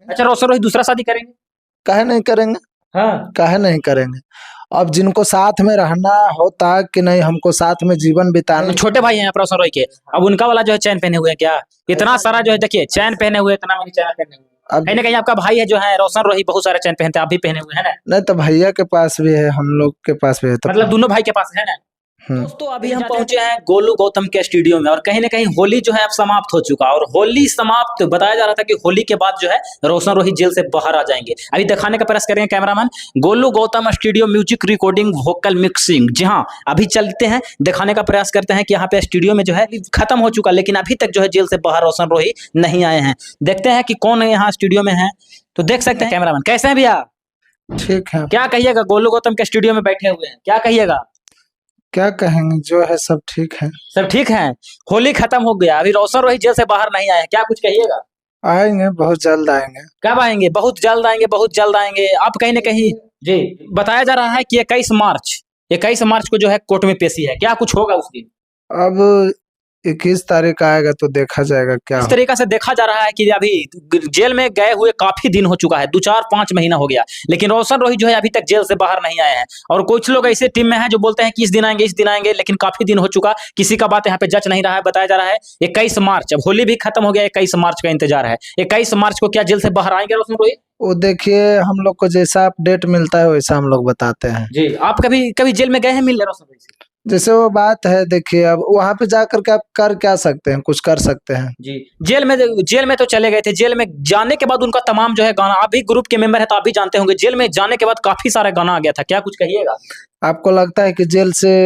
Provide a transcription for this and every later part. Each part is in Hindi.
अच्छा, रोशन रोही दूसरा शादी करेंगे? काहे नहीं करेंगे? हाँ। काहे नहीं करेंगे? अब जिनको साथ में रहना होता कि नहीं हमको साथ में जीवन बिताना। छोटे भाई हैं रोशन रोही के, अब उनका वाला जो है चैन पहने हुए हैं क्या? इतना सारा जो है देखिए चैन पहने हुए, इतना मनी चैन पहने हुए। अब कहीं ना कहीं आपका भाई है जो है रोशन रोही, बहुत सारे चैन पहनते हैं, आप भी पहने हुए हैं ना? नहीं तो भैया के पास भी है, हम लोग के पास भी है, तो मतलब दोनों भाई के पास है ना? दोस्तों अभी हम पहुंचे हैं गोलू गौतम के स्टूडियो में, और कहीं ना कहीं होली जो है अब समाप्त हो चुका, और होली समाप्त बताया जा रहा था कि होली के बाद जो है रोशन रोही जेल से बाहर आ जाएंगे। अभी दिखाने का प्रयास करेंगे cameraman. Golu Gautam studio music recording vocal mixing, जी हाँ, अभी चलते हैं, दिखाने का प्रयास करते हैं कि यहाँ पे स्टूडियो में जो है खत्म हो चुका, लेकिन अभी तक जो है जेल से बाहर रोशन रोही नहीं आए हैं। देखते हैं कि कौन यहाँ स्टूडियो में है, तो देख सकते हैं कैमरामैन। कैसे हैं भैया? ठीक है। क्या कहिएगा, गोलू गौतम के स्टूडियो में बैठे हुए हैं, क्या कहिएगा? क्या कहेंगे, जो है सब ठीक है। सब ठीक है। होली खत्म हो गया, अभी रोशन रोही जेल से बाहर नहीं आए, क्या कुछ कहिएगा? आएंगे, बहुत जल्द आएंगे। कब आएंगे? बहुत जल्द आएंगे, बहुत जल्द आएंगे। आप कहीं ना कहीं जी बताया जा रहा है कि 21 मार्च को जो है कोर्ट में पेशी है, क्या कुछ होगा उस दिन? अब 21 तारीख आएगा तो देखा जाएगा क्या इस हो। तरीका से देखा जा रहा है कि अभी जेल में गए हुए काफी दिन हो चुका है, 2-4-5 महीना हो गया, लेकिन रोशन रोही जो है अभी तक जेल से बाहर नहीं आए हैं। और कुछ लोग ऐसे टीम में हैं जो बोलते हैं कि इस दिन आएंगे, इस दिन आएंगे, लेकिन काफी दिन हो चुका, किसी का बात यहाँ पे जच नहीं रहा है। बताया जा रहा है 21 मार्च, अब होली भी खत्म हो गया, 21 मार्च का इंतजार है। 21 मार्च को क्या जेल से बाहर आएंगे रोशन रोही? वो देखिए, हम लोग को जैसा अपडेट मिलता है वैसा हम लोग बताते हैं। जी, आप कभी कभी जेल में गए हैं मिलने रोशन रोही से? जैसे वो बात है, देखिए अब वहां पे जाकर के आप कर क्या सकते हैं, कुछ कर सकते हैं। जी, जेल में तो चले गए थे, जेल में जाने के बाद उनका तमाम जो है गाना, आप भी ग्रुप के मेंबर है तो आप भी जानते होंगे, जेल में जाने के बाद काफी सारा गाना आ गया था, क्या कुछ कहिएगा? आपको लगता है कि जेल से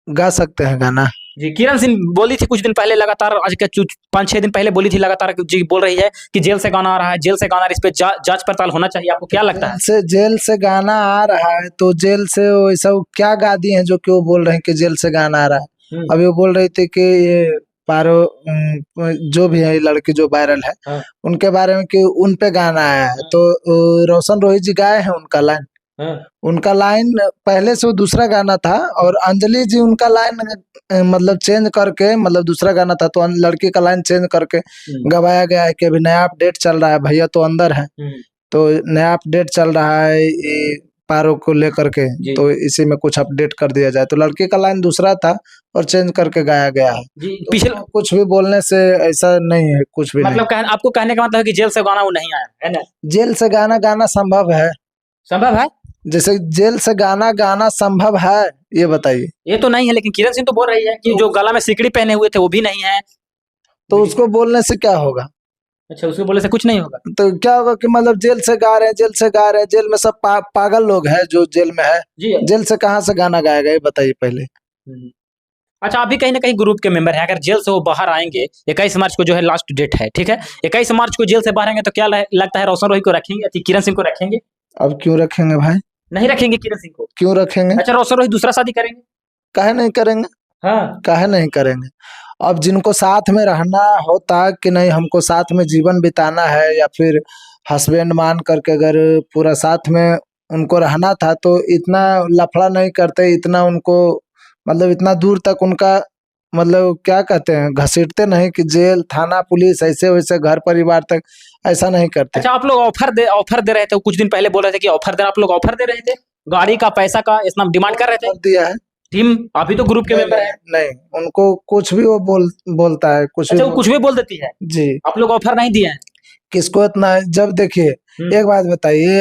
गा सकते हैं गाना? जी, किरण सिंह बोली थी कुछ दिन पहले लगातार, आज के 5-6 दिन पहले बोली थी लगातार, जी बोल रही है कि जेल से गाना आ रहा है, जेल से गाना, इस पे जांच पड़ताल होना चाहिए। आपको क्या लगता है? जेल से गाना आ रहा है तो जेल से वैसा क्या गा दिए हैं जो कि वो बोल रहे हैं कि जेल से गाना आ रहा है? अभी वो बोल रही थी कि ये पारो जो भी है लड़की जो वायरल है, हाँ। उनके बारे में कि उन पे गाना आया है, तो रोशन रोही जी गाए हैं उनका लाइन। उनका लाइन पहले से वो दूसरा गाना था, और अंजलि जी उनका लाइन मतलब चेंज करके, मतलब दूसरा गाना था तो लड़की का लाइन चेंज करके गवाया गया है कि अभी नया अपडेट चल रहा है, भैया तो अंदर है, तो नया अपडेट चल रहा है ये पारो को लेकर के, तो इसी में कुछ अपडेट कर दिया जाए। तो लड़की का लाइन दूसरा था और चेंज करके गाया गया है। तो पिछले कुछ भी बोलने से ऐसा नहीं है, कुछ भी मतलब नहीं। आपको कहने का मतलब है कि जेल से गाना वो नहीं आया है ना? जेल से गाना गाना संभव है? संभव है? जैसे जेल से गाना गाना संभव है, ये बताइए। ये तो नहीं है, लेकिन किरण सिंह तो बोल रही है कि जो गला में सिकड़ी पहने हुए थे वो भी नहीं है। तो उसको बोलने से क्या होगा? अच्छा, उसको बोलने से कुछ नहीं होगा? तो क्या होगा कि मतलब जेल से गा रहे हैं, जेल से गा रहे हैं, जेल में सब पागल लोग हैं जो जेल में है, जेल से कहाँ से गाना गाएगा, ये बताइए पहले। अच्छा, अभी कहीं ना कहीं ग्रुप के मेंबर है, अगर जेल से वो बाहर आएंगे, 21 मार्च को जो है लास्ट डेट है, ठीक है, 21 मार्च को जेल से बाहर आएंगे तो क्या लगता है, रोशन रोही को रखेंगे या किरण सिंह को रखेंगे? अब क्यों रखेंगे भाई? नहीं रखेंगे किरण सिंह को? क्यों रखेंगे? अच्छा, रोशन रोही दूसरा शादी करेंगे? काहे नहीं करेंगे? हाँ। काहे नहीं करेंगे? अब जिनको साथ में रहना होता कि नहीं हमको साथ में जीवन बिताना है, या फिर हस्बैंड मान करके अगर पूरा साथ में उनको रहना था, तो इतना लफड़ा नहीं करते, इतना उनको मतलब इतना दूर तक उनका मतलब क्या कहते हैं, घसीटते नहीं कि जेल थाना पुलिस ऐसे वैसे घर परिवार तक, ऐसा नहीं करते। अच्छा, आप लोग ऑफर दे रहे थे, कुछ दिन पहले बोल रहे थे कि ऑफर आप लोग ऑफर दे रहे थे, गाड़ी का, पैसा का, इतना डिमांड कर रहे थे? दिया है टीम अभी तो ग्रुप के मेंबर है। नहीं, उनको कुछ भी वो बोलता है, कुछ अच्छा, वो कुछ भी बोल देती है जी। आप लोग ऑफर नहीं दिए हैं? किसको इतना? जब देखिए एक बात बताइए,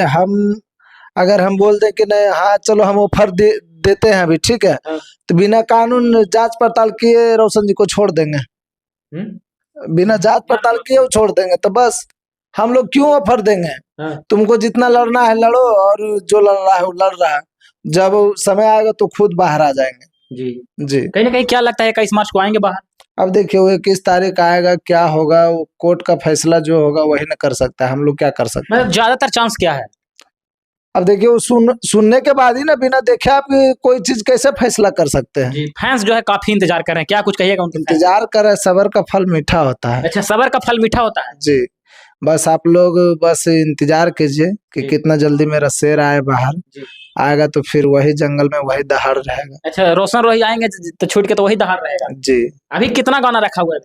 अगर हम बोल दें कि नहीं हाँ चलो हम ऑफर देते हैं अभी, ठीक है, तो बिना कानून जांच पड़ताल किए रोशन जी को छोड़ देंगे? बिना जांच पड़ताल किए वो छोड़ देंगे? तो बस हम लोग क्यों ऑफर देंगे? तुमको जितना लड़ना है लड़ो, और जो लड़ रहा है वो लड़ रहा है, जब समय आएगा तो खुद बाहर आ जाएंगे। जी कहीं ना कहीं क्या लगता है 21 मार्च को आएंगे बाहर? अब देखिए वो 21 तारीख आएगा, क्या होगा वो कोर्ट का फैसला जो होगा वही ना कर सकता है, हम लोग क्या कर सकते हैं? मतलब ज्यादातर चांस क्या है? अब देखिए वो सुनने के बाद ही ना, बिना देखे आप कोई चीज कैसे फैसला कर सकते हैं? फैंस जो है काफी इंतजार कर रहे हैं, क्या कुछ कहिएगा उनके? इंतजार कर रहे, सबर का फल मीठा होता है। अच्छा, सबर का फल मीठा होता है? जी, बस आप लोग बस इंतजार कीजिए कि कितना जल्दी मेरा शेर आए बाहर। आएगा तो फिर वही जंगल में वही दहाड़ रहेगा। अच्छा, रोशन रोही आएंगे तो छूट के तो वही दहाड़ रहेगा? जी। अभी कितना गाना रखा हुआ है?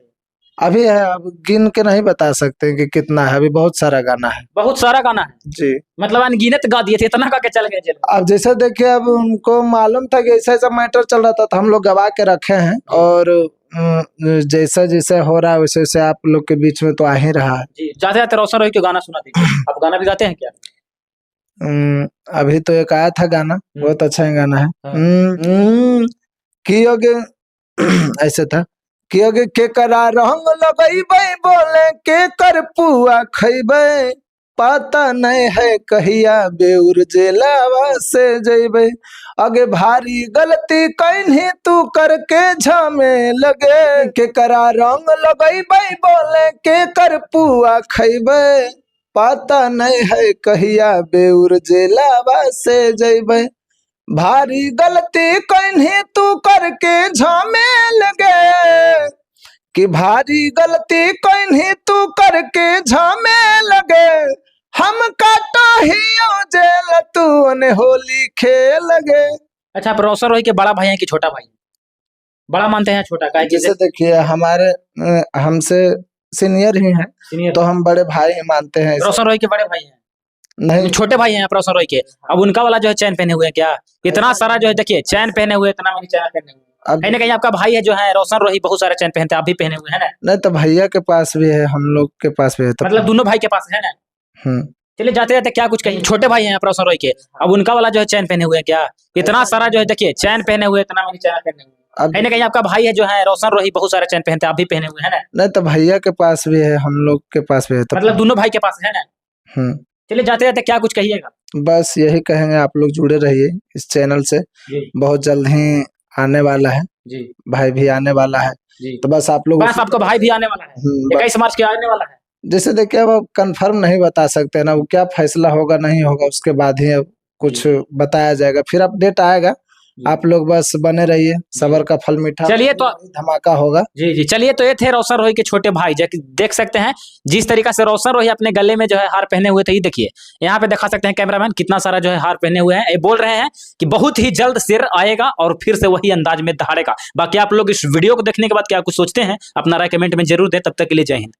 अभी है, अब गिन के नहीं बता सकते कि कितना है, अभी बहुत सारा गाना है। बहुत सारा गाना है जी। मतलब अनगिनत गा दिए थे, इतना गा के चल गए जेल में। अब जैसे देखिए, अब उनको मालूम था कि ऐसा ऐसा मैटर चल रहा था, तो हम लोग गवा के रखे हैं, और जैसा जैसा हो रहा है वैसे वैसे आप लोग के बीच में तो आ ही रहा है। जी, जाते जाते रोशन रोही के गाना सुना दीजिए। आप गाना भी गाते हैं क्या? अभी तो एक आया था गाना, बहुत अच्छा ही गाना है। हाँ। कियोगे ऐसे था, कियोगे के करा रंग लगैबै, बोले के कर पुआ खैबै, पता नहीं है कहिया बेउर जेलावा से जैबै, अगे भारी गलती कहीं तू करके झमे लगे, के करा रंग लगैबै, बोले के कर पुआ खैबै, पता नहीं है कहिया बेउर जेलावा से जैबै, भारी गलती कहीं तू करके झमेल गे, कि भारी गलती कहीं तू करके झमेल गे, हम काटो ही जेल तू ने होली खेल गे। अच्छा, आप रोशन रोही के बड़ा भाई हैं कि छोटा भाई? बड़ा मानते हैं छोटा का? जैसे देखिए, हमारे हमसे सीनियर ही हैं, सीनियर तो हम बड़े भाई ही मानते हैं। रोशन रोही के बड़े भाई हैं? नहीं, छोटे भाई हैं आप रोशन रोही के। अब उनका वाला जो है चैन पहने हुए हैं क्या? इतना सारा जो है देखिए चैन पहने हुए, इतना मैंने चैन पहने हुए। अब कहीं ना कहीं आपका भाई है जो है रोशन रोही, बहुत सारे चैन पहनते हैं, आप भी पहने हुए हैं ना? नहीं, तो भैया के पास भी है, हम लोग के पास भी है, तो मतलब दोनों भाई के पास है ना? चलिए, जाते जाते क्या कुछ कहीं छोटे भाई हैं आप रोशन रोही के, अब उनका वाला जो है चैन पहने हुए हैं क्या? इतना सारा जो है देखिए चैन पहने हुए, इतना मैंने चैन पहने हुए। कहीं ना कहीं आपका भाई है जो है रोशन रोही, बहुत सारे चैन पहनते हैं, आप भी पहने हुए हैं ना? नहीं, तो भैया के पास भी है, हम लोग के पास भी है, तो मतलब दोनों भाई के पास है ना? चलिए, जाते जाते क्या कुछ कहिएगा? बस यही कहेंगे, आप लोग जुड़े रहिए इस चैनल से, बहुत जल्द ही आने वाला है जी, भाई भी आने वाला है जी। तो बस आप लोग, बस आपका भाई भी आने वाला है, 21 मार्च के आने वाला है। जैसे देखिए, अब कंफर्म नहीं बता सकते ना, वो क्या फैसला होगा नहीं होगा उसके बाद ही अब कुछ बताया जाएगा, फिर अपडेट आएगा। आप लोग बस बने रहिए, सबर का फल मीठा। चलिए, तो धमाका होगा। जी जी, चलिए, तो ये थे रोशन रोही के छोटे भाई। देख सकते हैं जिस तरीका से रोशन रोही अपने गले में जो है हार पहने हुए थे, ये देखिए यहाँ पे दिखा सकते हैं कैमरामैन, कितना सारा जो है हार पहने हुए हैं। ये बोल रहे हैं कि बहुत ही जल्द सिर आएगा और फिर से वही अंदाज में दहाड़ेगा। बाकी आप लोग इस वीडियो को देखने के बाद क्या कुछ सोचते हैं, अपना राय कमेंट में जरूर दें। तब तक के लिए जय हिंद।